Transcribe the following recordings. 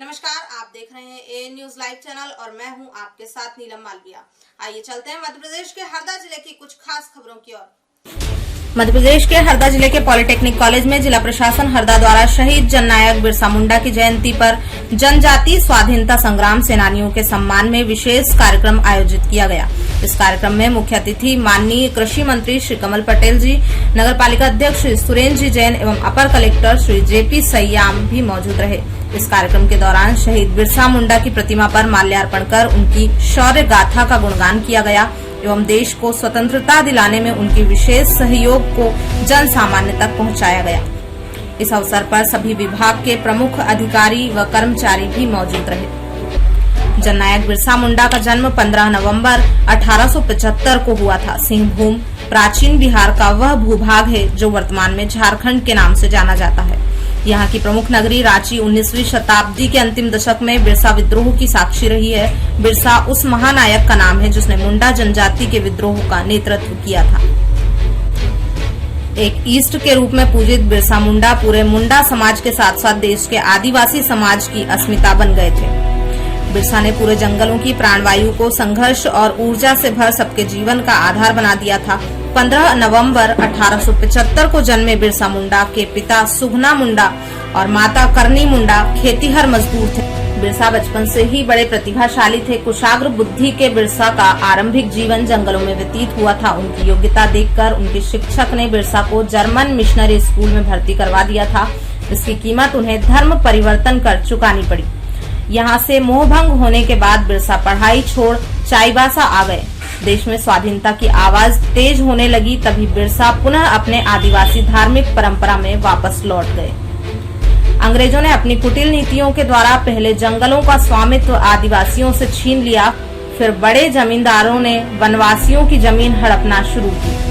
नमस्कार, आप देख रहे हैं ए न्यूज लाइव चैनल और मैं हूं आपके साथ नीलम मालविया। आइए चलते हैं मध्य प्रदेश के हरदा जिले की कुछ खास खबरों की ओर। मध्य प्रदेश के हरदा जिले के पॉलिटेक्निक कॉलेज में जिला प्रशासन हरदा द्वारा शहीद जननायक बिरसा मुंडा की जयंती पर जनजातीय स्वाधीनता संग्राम सेनानियों के सम्मान में विशेष कार्यक्रम आयोजित किया गया। इस कार्यक्रम में मुख्य अतिथि माननीय कृषि मंत्री श्री कमल पटेल जी, नगर पालिका अध्यक्ष श्री सुरेंद्र जी जैन एवं अपर कलेक्टर श्री जेपी सयाम भी मौजूद रहे। इस कार्यक्रम के दौरान शहीद बिरसा मुंडा की प्रतिमा पर माल्यार्पण कर उनकी शौर्य गाथा का गुणगान किया गया एवं देश को स्वतंत्रता दिलाने में उनकी विशेष सहयोग को जन सामान्य तक पहुंचाया गया। इस अवसर पर सभी विभाग के प्रमुख अधिकारी व कर्मचारी भी मौजूद रहे। जननायक बिरसा मुंडा का जन्म 15 नवंबर 1875 को हुआ था। सिंहभूम प्राचीन बिहार का वह भूभाग है जो वर्तमान में झारखंड के नाम से जाना जाता है। यहाँ की प्रमुख नगरी रांची 19वीं शताब्दी के अंतिम दशक में बिरसा विद्रोह की साक्षी रही है। बिरसा उस महानायक का नाम है जिसने मुंडा जनजाति के विद्रोह का नेतृत्व किया था। एक ईस्ट के रूप में पूजित बिरसा मुंडा पूरे मुंडा समाज के साथ साथ देश के आदिवासी समाज की अस्मिता बन गए थे। बिरसा ने पूरे जंगलों की प्राणवायु को संघर्ष और ऊर्जा से भर सबके जीवन का आधार बना दिया था। 15 नवंबर 1875 को जन्मे बिरसा मुंडा के पिता सुघना मुंडा और माता करनी मुंडा खेतीहर मजदूर थे। बिरसा बचपन से ही बड़े प्रतिभाशाली थे। कुशाग्र बुद्धि के बिरसा का आरंभिक जीवन जंगलों में व्यतीत हुआ था। उनकी योग्यता देखकर उनके शिक्षक ने बिरसा को जर्मन मिशनरी स्कूल में भर्ती करवा दिया था। इसकी कीमत उन्हें धर्म परिवर्तन कर चुकानी पड़ी। यहाँ से मोहभंग होने के बाद बिरसा पढ़ाई छोड़ चाईबासा आ गए। देश में स्वाधीनता की आवाज तेज होने लगी, तभी बिरसा पुनः अपने आदिवासी धार्मिक परंपरा में वापस लौट गए। अंग्रेजों ने अपनी कुटिल नीतियों के द्वारा पहले जंगलों का स्वामित्व आदिवासियों से छीन लिया, फिर बड़े जमींदारों ने वनवासियों की जमीन हड़पना शुरू की।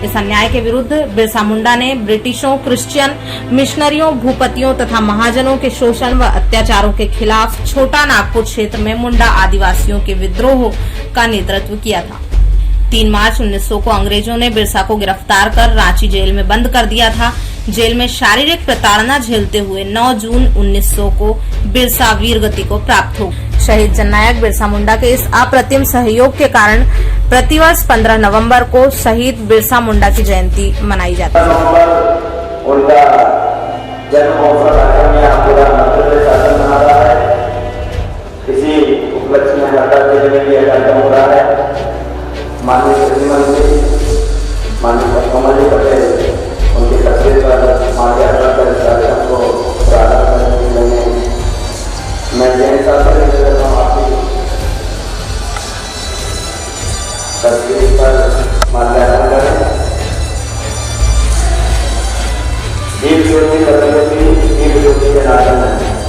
इस अन्याय के विरुद्ध बिरसा मुंडा ने ब्रिटिशों, क्रिश्चियन मिशनरियों, भूपतियों तथा महाजनों के शोषण व अत्याचारों के खिलाफ छोटा नागपुर क्षेत्र में मुंडा आदिवासियों के विद्रोह का नेतृत्व किया था। 3 मार्च 1900 को अंग्रेजों ने बिरसा को गिरफ्तार कर रांची जेल में बंद कर दिया था। जेल में शारीरिक प्रताड़ना झेलते हुए 9 जून 1900 को बिरसा वीरगति को प्राप्त हो। शहीद जननायक बिरसा मुंडा के इस अप्रतिम सहयोग के कारण प्रतिवर्ष 15 नवंबर को शहीद बिरसा मुंडा की जयंती मनाई जाती है। उनका जन्म अवसर पूरा मध्य प्रदेश शासन मना रहा है। इसी उपलक्ष्य में हरदा जिले में भी कार्यक्रम हो रहा है। माननीय कृषि मंत्री माननीय कमल जी पटेल उनकी तस्वीर पर माल्यार्पण कर इस कार्यक्रम को प्रारंभ करने के लिए मैं जैन साहब से निवेदन आपकी तस्वीर पर माल्यार्पण करें। दीप ज्योति प्रगति दीप ज्योति के नाम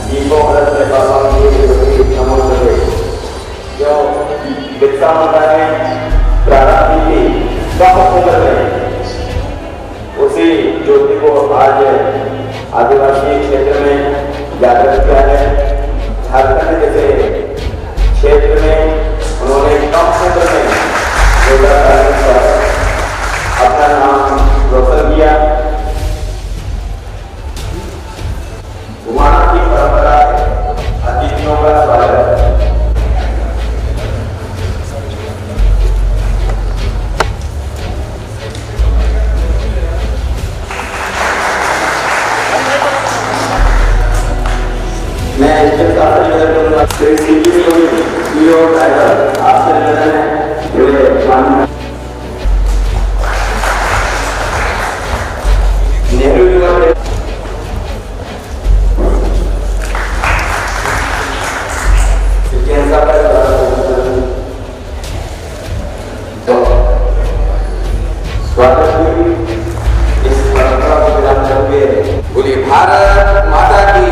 दीपों हरत में बाबा दीप ज्योति नमो करे। जो बिरसा मुंडा ने प्रारंभ की कम उम्र में उसी ज्योति को आज आदिवासी क्षेत्र में जागृत किया है। झारखंड जैसे क्षेत्र में उन्होंने कम उम्र में अपना नाम रोशन किया। घुमाना की परंपरा अतिथियों का स्वागत है। मैं इसके साथ निवेदन करूंगा आपसे निवेदन है नेहरू युवा स्वागत इस परंपरा को विराम करके बोलिए भारत माता की।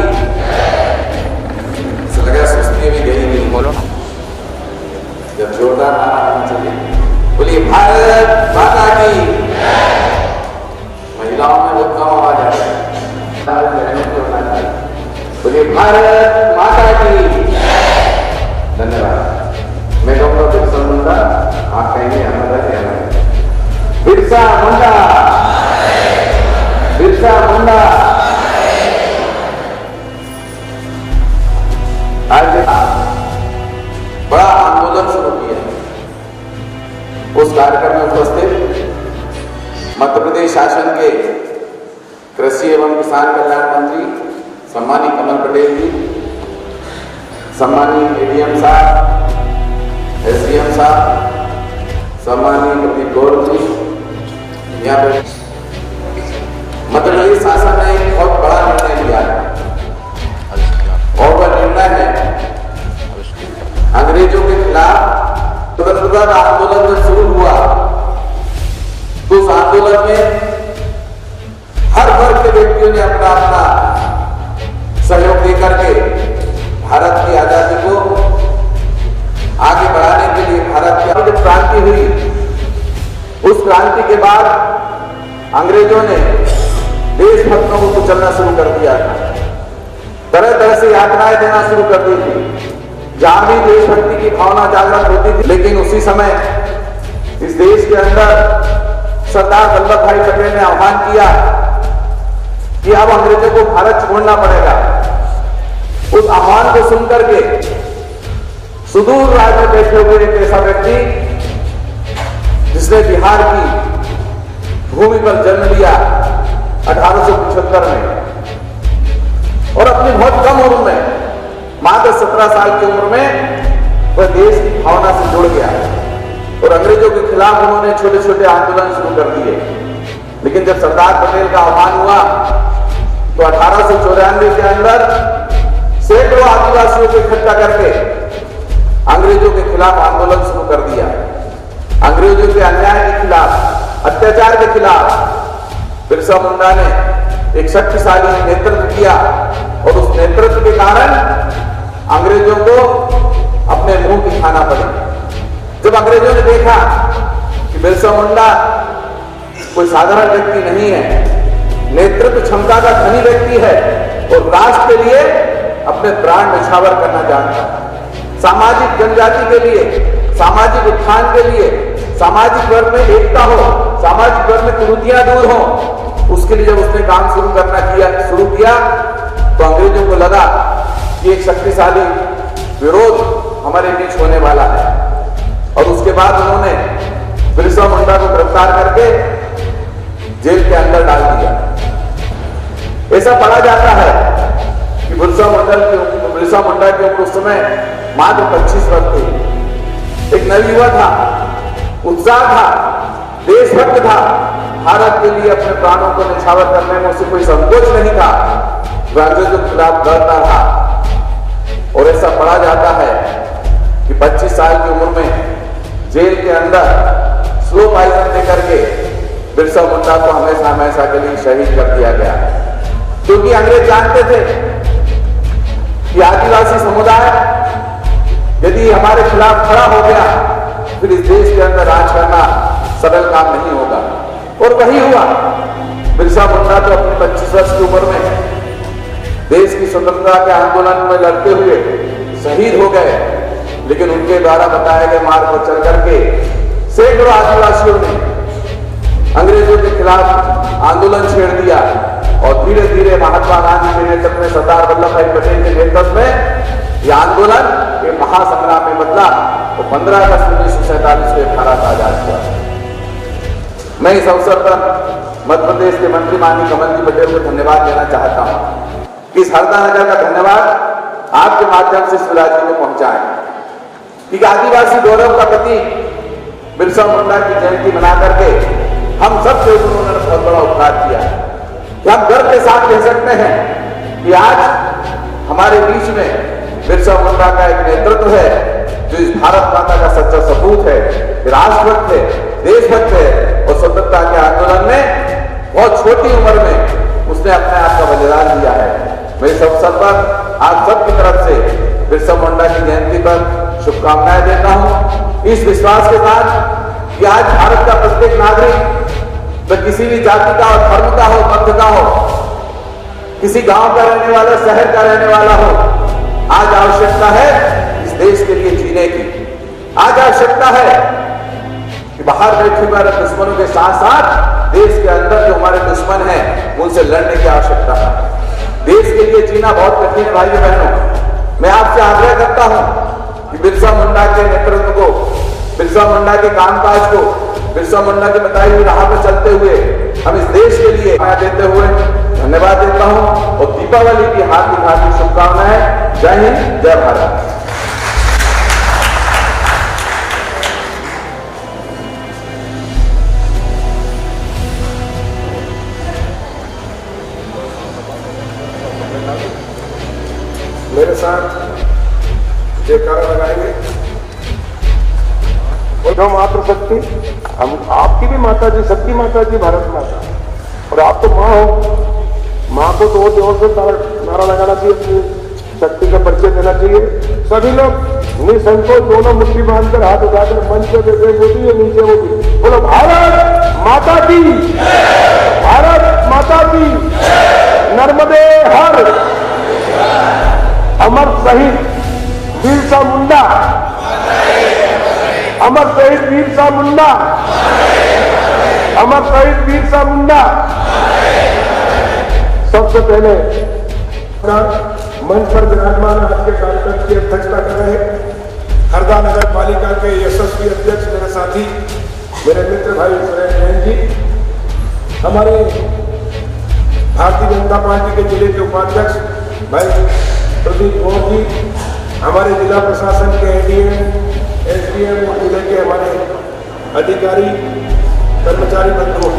लगा सुस्ती भी गई नहीं, बोलो ना जब जोरदार नारा आना चाहिए। बोलिए भारत माता की। महिलाओं में बहुत कम आवाज आ रही है। बोलिए भारत माता की। धन्यवाद। मैं कहूँगा बिरसा मुंडा, आप कहेंगे हमारा कहना है बिरसा मुंडा, बिरसा मुंडा। आज बड़ा आंदोलन शुरू किया। उस कार्यक्रम में उपस्थित मध्य प्रदेश शासन के कृषि एवं किसान कल्याण मंत्री सम्मानीय कमल पटेल जी, सम्मानीय एडीएम साहब, एसडीएम साहब, सम्मानीय प्रदीप गौर जी, यहाँ पर मध्य प्रदेश शासन ने एक बहुत बड़ा निर्णय लिया है और वह निर्णय है अंग्रेजों के खिलाफ स्वतंत्रता आंदोलन जब शुरू हुआ तो उस आंदोलन में हर वर्ग के व्यक्तियों ने अपना अपना सहयोग देकर के भारत की आजादी को आगे बढ़ाने के लिए भारत की जब क्रांति हुई, उस क्रांति के बाद अंग्रेजों ने देशभक्तों को कुचलना शुरू कर दिया था, तरह तरह से यातनाएं देना शुरू कर दी थी, जहां भी देशभक्ति की भावना जागृत होती थी। लेकिन उसी समय इस देश के अंदर सरदार वल्लभ भाई पटेल ने आह्वान किया कि अब अंग्रेजों को भारत छोड़ना पड़ेगा। उस आह्वान को सुनकर के सुदूर राज्य में बैठे हुए एक ऐसा व्यक्ति जिसने बिहार की भूमि पर जन्म लिया 1875 में और अपनी बहुत कम उम्र में, मात्र 17 साल की उम्र में वह देश की भावना से जुड़ गया और अंग्रेजों के खिलाफ उन्होंने छोटे छोटे आंदोलन शुरू कर दिए। लेकिन जब सरदार पटेल का आह्वान हुआ तो 1894 के अंदर सैकड़ों आदिवासियों को इकट्ठा करके अंग्रेजों के खिलाफ आंदोलन शुरू कर दिया। अंग्रेजों के अन्याय के खिलाफ, अत्याचार के खिलाफ बिरसा मुंडा ने एक शक्तिशाली नेतृत्व किया और उस नेतृत्व के कारण अंग्रेजों को अपने मुंह की खाना पड़ी। जब अंग्रेजों ने देखा कि बिरसा मुंडा कोई साधारण व्यक्ति नहीं है, नेतृत्व क्षमता का धनी व्यक्ति है और राष्ट्र के लिए अपने प्राण न्यौछावर करना जानता है, सामाजिक जनजाति के लिए, सामाजिक उत्थान के लिए, सामाजिक वर्ग में एकता हो, सामाजिक वर्ग में कुरीतियां दूर हो, उसके लिए जब उसने काम शुरू किया तो अंग्रेजों को लगा कि एक शक्तिशाली विरोध हमारे बीच होने वाला है और उसके बाद उन्होंने बिरसा मुंडा को गिरफ्तार करके जेल के अंदर डाल दिया। ऐसा पढ़ा जाता है कि बिरसा मुंडा की उम्र उस समय मात्र 25 वर्ष थी। एक नवयुवा था, उत्साह था, देशभक्त था, भारत के लिए अपने प्राणों को न्यौछावर करने में उसे कोई संकोच नहीं था, वह अंग्रेजों के खिलाफ लड़ता था। और ऐसा पढ़ा जाता है कि 25 साल की उम्र में जेल के अंदर स्लो पॉइजन देकर के बिरसा मुंडा को हमेशा हमेशा के लिए शहीद कर दिया गया, क्योंकि अंग्रेज जानते थे कि आदिवासी समुदाय यदि हमारे खिलाफ खड़ा हो गया फिर इस देश के अंदर राज करना सरल काम नहीं होगा। और वही हुआ। बिरसा मुंडा तो अपनी 25 वर्ष की उम्र में देश की स्वतंत्रता के आंदोलन में लड़ते हुए शहीद हो गए, लेकिन उनके द्वारा बताए गए मार्ग पर चल करके सैकड़ों आदिवासियों ने अंग्रेजों के खिलाफ आंदोलन छेड़ दिया और धीरे धीरे महात्मा गांधी के नेतृत्व में, सरदार वल्लभ भाई पटेल के नेतृत्व में यह आंदोलन एक महासंग्राम में बदला और 15 अगस्त 1947 को भारत आजाद हुआ। मैं इस अवसर पर मध्य प्रदेश के मंत्री माननीय कमल जी पटेल को धन्यवाद देना चाहता हूं। इस हरदा नगर का धन्यवाद आपके माध्यम से शिवराज जी को पहुंचाए कि आदिवासी गौरव का प्रतीक बिरसा मुंडा की जयंती मना करके हम सब के उन्होंने बहुत बड़ा उपकार किया कि हम गर्व के साथ कह सकते हैं कि आज हमारे बीच में बिरसा मुंडा का एक नेतृत्व है जो इस भारत माता का सच्चा सपूत है, राष्ट्रभक्त है, देशभक्त है और स्वतंत्रता के आंदोलन में बहुत छोटी उम्र में उसने अपने आप का बलिदान दिया है। मैं इस अवसर पर आप सबकी तरफ से बिरसा मुंडा की जयंती पर शुभकामनाएं देता हूं, इस विश्वास के साथ कि आज भारत का प्रत्येक नागरिक तो किसी भी जाति का हो, धर्म का हो, पंथ का हो, किसी गांव का रहने वाला, शहर का रहने वाला हो, आज आवश्यकता है इस देश के लिए जीने की। आज आवश्यकता है कि बाहर बैठे हमारे दुश्मनों के साथ साथ देश के अंदर जो हमारे दुश्मन हैं उनसे लड़ने की आवश्यकता है। देश के लिए जीना बहुत कठिन है भाइयों बहनों, मैं आपसे आग्रह करता हूं कि बिरसा मुंडा के नेतृत्व को, बिरसा मुंडा के कामकाज को, बिरसा मुंडा की बताई हुई राह पर चलते हुए हम इस देश के लिए देते हुए धन्यवाद देता हूं और दीपावली की हार्दिक हार्दिक शुभकामनाएं। जय हिंद, जय भारत। मेरे साथ जयकारा लगाएंगे। और जो मातृशक्ति, हम आपकी भी माता जी, सबकी माता जी भारत माता, और आप तो माँ हो, माँ को तो और जोर से नारा लगाना चाहिए, अपनी शक्ति का परिचय देना चाहिए। सभी लोग निसंकोच दोनों मुट्ठी बांधकर हाथ उठाकर मंच पे देखे, वो भी है नीचे वो भी, बोलो भारत माता की, भारत माता की, नर्मदे हर, अमर शहीद बिरसा मुंडा, अमर शहीद बिरसा मुंडा, अमर शहीद बिरसा मुंडा। सबसे पहले मंच पर विराजमान आज के कार्यक्रम की अध्यक्षता कर रहे हरदा नगर पालिका के यशस्वी अध्यक्ष मेरे साथी, मेरे मित्र भाई सुरेश जैन जी, हमारे भारतीय जनता पार्टी के जिले के उपाध्यक्ष भाई प्रदीप गौर जी, हमारे जिला प्रशासन के एडीएम, एसडीएम और जिले के हमारे अधिकारी कर्मचारी बंधुओं,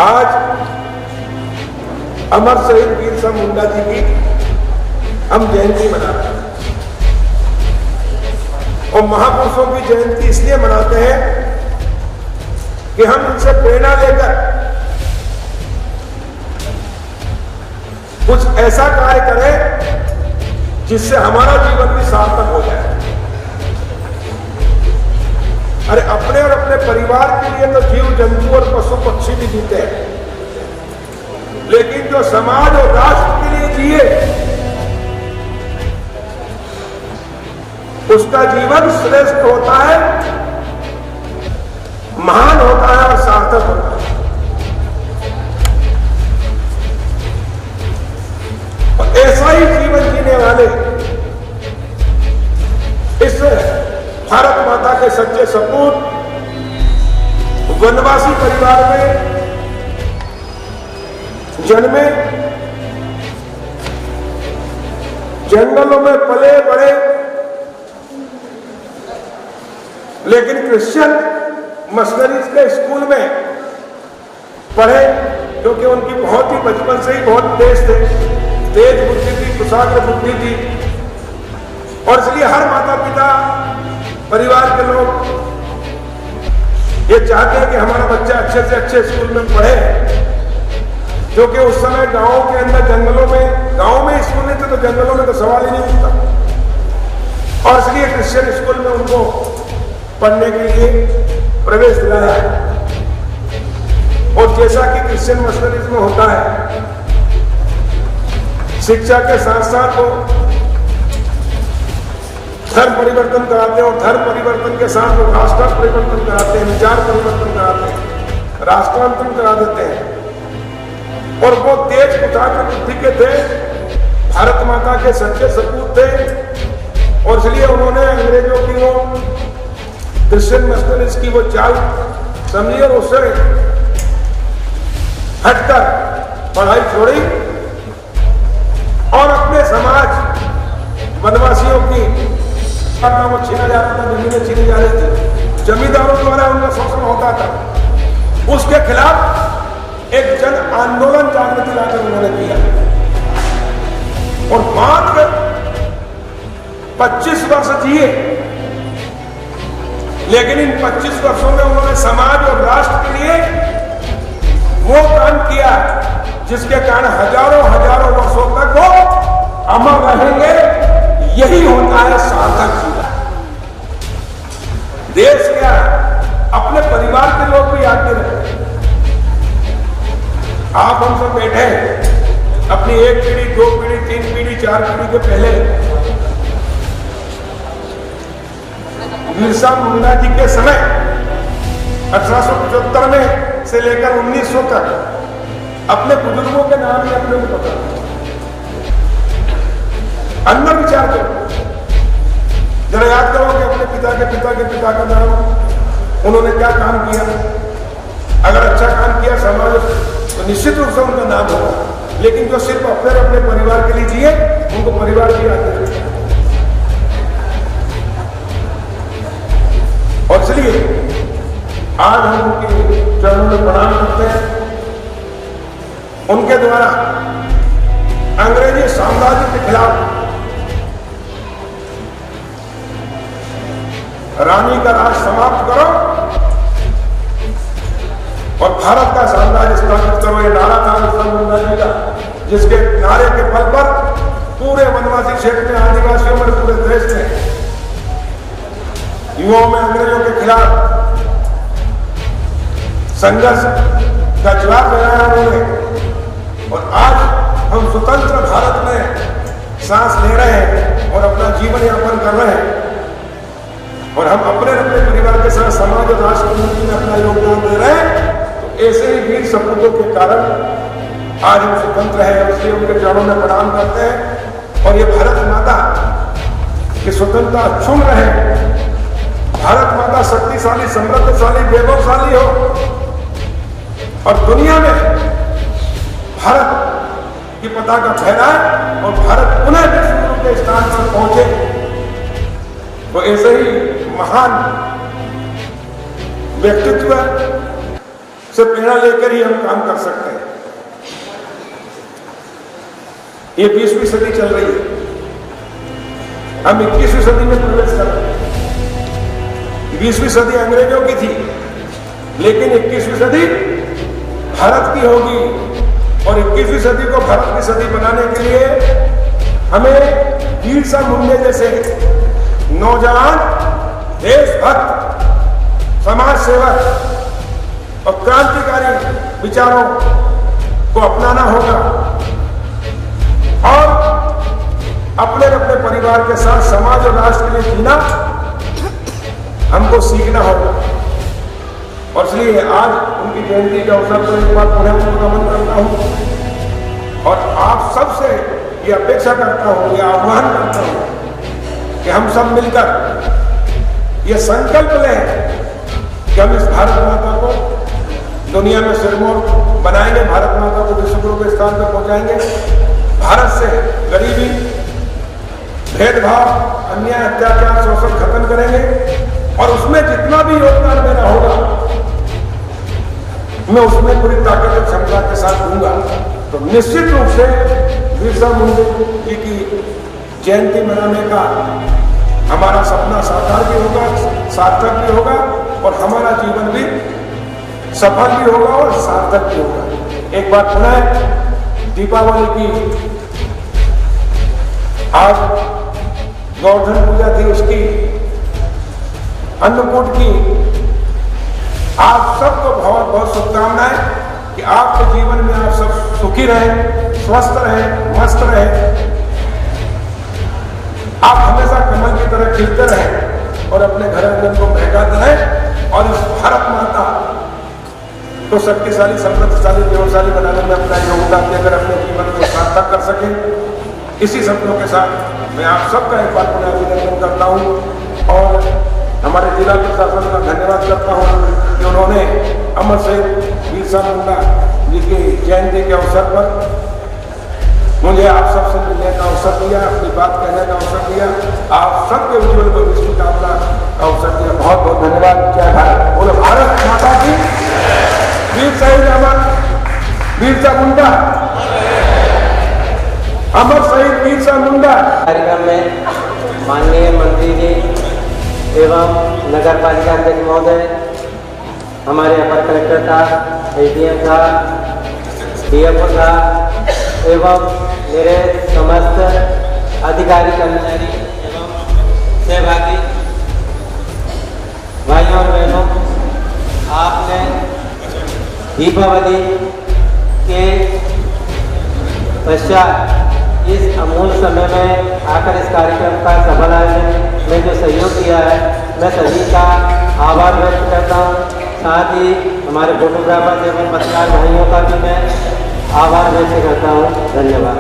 आज अमर शहीद बिरसा मुंडा जी की हम जयंती मना रहे हैं। और महापुरुषों की जयंती इसलिए मनाते हैं कि हम इनसे प्रेरणा लेकर कुछ ऐसा कार्य करें जिससे हमारा जीवन भी सार्थक हो जाए। अरे अपने और अपने परिवार के लिए तो जीव जंतु और पशु पक्षी भी जीते हैं, लेकिन जो समाज और राष्ट्र के लिए जिए उसका जीवन श्रेष्ठ होता है, महान होता है और सार्थक होता है। और ऐसा ही जीवन जीने वाले इस भारत माता के सच्चे सपूत वनवासी परिवार में जन्मे, जंगलों में पले बड़े, लेकिन क्रिश्चियन मिशनरीज के स्कूल में पढ़े, क्योंकि उनकी बहुत ही बचपन से ही बहुत तेज बुद्धि थी, कुशाग्र बुद्धि थी। और इसलिए हर माता पिता परिवार के लोग ये चाहते हैं कि हमारा बच्चा अच्छे से अच्छे स्कूल में पढ़े, क्योंकि उस समय गांवों के अंदर जंगलों में, गांव में स्कूल नहीं थे तो जंगलों में तो सवाल ही नहीं उठता। और इसलिए क्रिश्चियन स्कूल में उनको पढ़ने के लिए प्रवेश दिलाया है। और जैसा कि क्रिश्चियन मिशनरीज में होता है, शिक्षा के साथ साथ वो धर्म परिवर्तन कराते हैं, और धर्म परिवर्तन के साथ वो राष्ट्र परिवर्तन कराते हैं, विचार परिवर्तन कराते हैं, राष्ट्रांतरण करा देते हैं। और वो तेज कुशाग्र बुद्धि के थे, भारत माता के सच्चे सपूत थे। और इसलिए उन्होंने अंग्रेजों की वो क्रिश्चियन मिशनरीज की वो चाल समझी और उससे हटकर पढ़ाई छोड़ी और अपने समाज वनवासियों की वो छीना जा रहा था, जमीनें छीनी जा रही थी, जमींदारों द्वारा उनका शोषण होता था, उसके खिलाफ एक जन आंदोलन जागृति लाकर उन्होंने किया। और मात्र 25 वर्ष जिए, लेकिन इन 25 वर्षों में उन्होंने समाज और राष्ट्र के लिए वो काम किया जिसके कारण हजारों हजारों वर्षों तक वो अमर रहेंगे। यही होता है सार्थक जीवन। देश क्या, अपने परिवार के लोग भी आते रहे। आप हम सब बैठे हैं, अपनी 1 पीढ़ी, 2 पीढ़ी, 3 पीढ़ी, 4 पीढ़ी के पहले बिरसा मुंडा जी के समय 1875 में से लेकर 1900 तक अपने बुजुर्गों के नाम ही अपने को पता, अंदर विचार करो, जरा याद करो कि अपने पिता का नाम उन्होंने क्या काम किया। अगर अच्छा काम किया समाज तो निश्चित रूप से उनका नाम होगा, लेकिन जो सिर्फ अपने परिवार के लिए जिए उनको परिवार की याद रखें। और इसलिए आज हम उनके चरणों में प्रणाम करते हैं। उनके द्वारा अंग्रेजी साम्राज्य के खिलाफ रानी का राज समाप्त करो और भारत का साम्राज्य स्थापित करो, ये नारा था बिरसा मुंडा जी का, जिसके नारे के बल पर पूरे वनवासी क्षेत्र में, आदिवासियों में, पूरे देश में युवाओं में अंग्रेजों के खिलाफ संघर्ष का जवाब लगाया उन्होंने। और आज हम स्वतंत्र भारत में सांस ले रहे हैं और अपना जीवन यापन कर रहे हैं, और हम अपने परिवार के साथ समाज और राष्ट्र उन्नति में अपना योगदान दे रहे हैं। तो ऐसे ही वीर सपूतों के कारण आज हम स्वतंत्र हैं, इसलिए उनके चरणों में प्रणाम करते हैं। और ये भारत माता की स्वतंत्रता छुम रहे, भारत माता शक्तिशाली, समृद्धशाली, वैभवशाली हो और दुनिया में भारत की पताका फहराए और भारत पुनः विश्व गुरु के स्थान पर पहुंचे। तो ऐसे ही महान व्यक्तित्व से प्रेरणा लेकर ही हम काम कर सकते हैं। ये 20वीं सदी चल रही है, हम 21वीं सदी में प्रवेश कर रहे हैं। 20वीं सदी अंग्रेजों की थी, लेकिन 21वीं सदी भारत की होगी। और 21वीं सदी को भारत की सदी बनाने के लिए हमें बिरसा मुंडा जैसे नौजवान, देशभक्त, समाज सेवक और क्रांतिकारी विचारों को अपनाना होगा और अपने परिवार के साथ समाज और राष्ट्र के लिए जीना हमको सीखना होगा। और इसलिए आज उनकी जयंती के अवसर पर एक बार पुनः उनको नमन करता हूं और आप सबसे ये अपेक्षा करता हूं, ये आह्वान करता हूं कि हम सब मिलकर ये संकल्प लें कि हम इस भारत माता को दुनिया में सिरमौर बनाएंगे, भारत माता को विश्व गुरु के स्थान पर पहुंचाएंगे, भारत से गरीबी, भेदभाव, अन्याय, अत्याचार, शोषण खत्म करेंगे और उसमें जितना भी योगदान मेरा होगा मैं उसमें पूरी ताकत और क्षमता के साथ दूंगा। तो निश्चित रूप से बिरसा मुंडा जी की जयंती मनाने का हमारा सपना साकार भी होगा, सार्थक भी होगा और हमारा जीवन भी सफल भी होगा और सार्थक भी होगा। एक बार पुनः दीपावली की आज गोवर्धन पूजा थी, उसकी अन्नकूट की आप सबको बहुत बहुत शुभकामनाएं कि आपके जीवन में आप सब सुखी रहें, स्वस्थ रहें, मस्त रहें, आप हमेशा कमल की तरह खिलते रहें और अपने घर आंगन को महकाते रहें और इस भारत माता को शक्तिशाली, समृद्धशाली, वैभवशाली बनाने में अपना योगदान देकर अपने जीवन को सार्थक कर सके। इसी सपनों के साथ मैं आप सबका एक बार पुनः अभिनंदन करता हूँ और हमारे जिला प्रशासन का धन्यवाद करता हूँ कि उन्होंने अमर शहीद बिरसा मुंडा जी की जयंती के अवसर पर मुझे आप सबसे मिलने का अवसर दिया, अपनी बात कहने का अवसर दिया, आप सबके उज्ज्वल भविष्य की कामना का अवसर दिया। बहुत बहुत धन्यवाद। जय भारत। बोलो भारत माता की। वीर शहीद अमर बिरसा मुंडा, अमर शहीद बिरसा मुंडा। कार्यक्रम में माननीय मंत्री जी एवं नगर पालिका अध्यक्ष महोदय, हमारे अपर कलेक्टर साहब, एडीएम साहब, डीएफओ साहब एवं मेरे समस्त अधिकारी, कर्मचारी एवं सहभागी भाइयों और बहनों, आपने दीपावली के पश्चात इस अमूल्य समय में आकर इस कार्यक्रम का सफल आयोजन में जो सहयोग किया है, मैं सभी का आभार व्यक्त करता हूँ। साथ ही हमारे फोटोग्राफर एवं पत्रकार भाइयों का भी मैं आभार व्यक्त करता हूँ। धन्यवाद।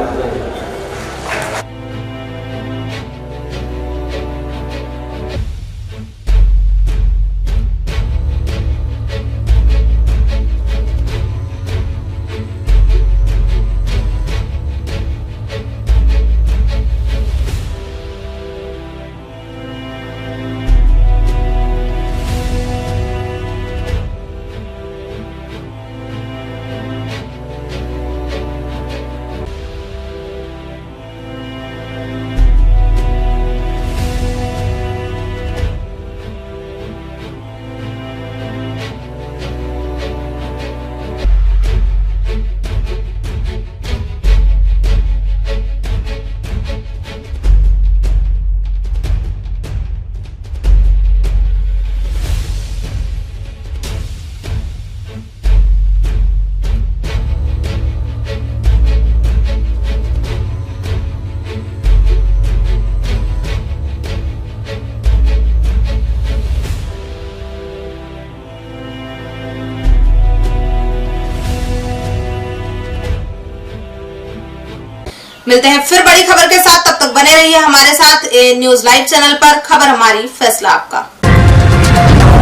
मिलते हैं फिर बड़ी खबर के साथ, तब तक बने रहिए हमारे साथ न्यूज लाइव चैनल पर। खबर हमारी, फैसला आपका।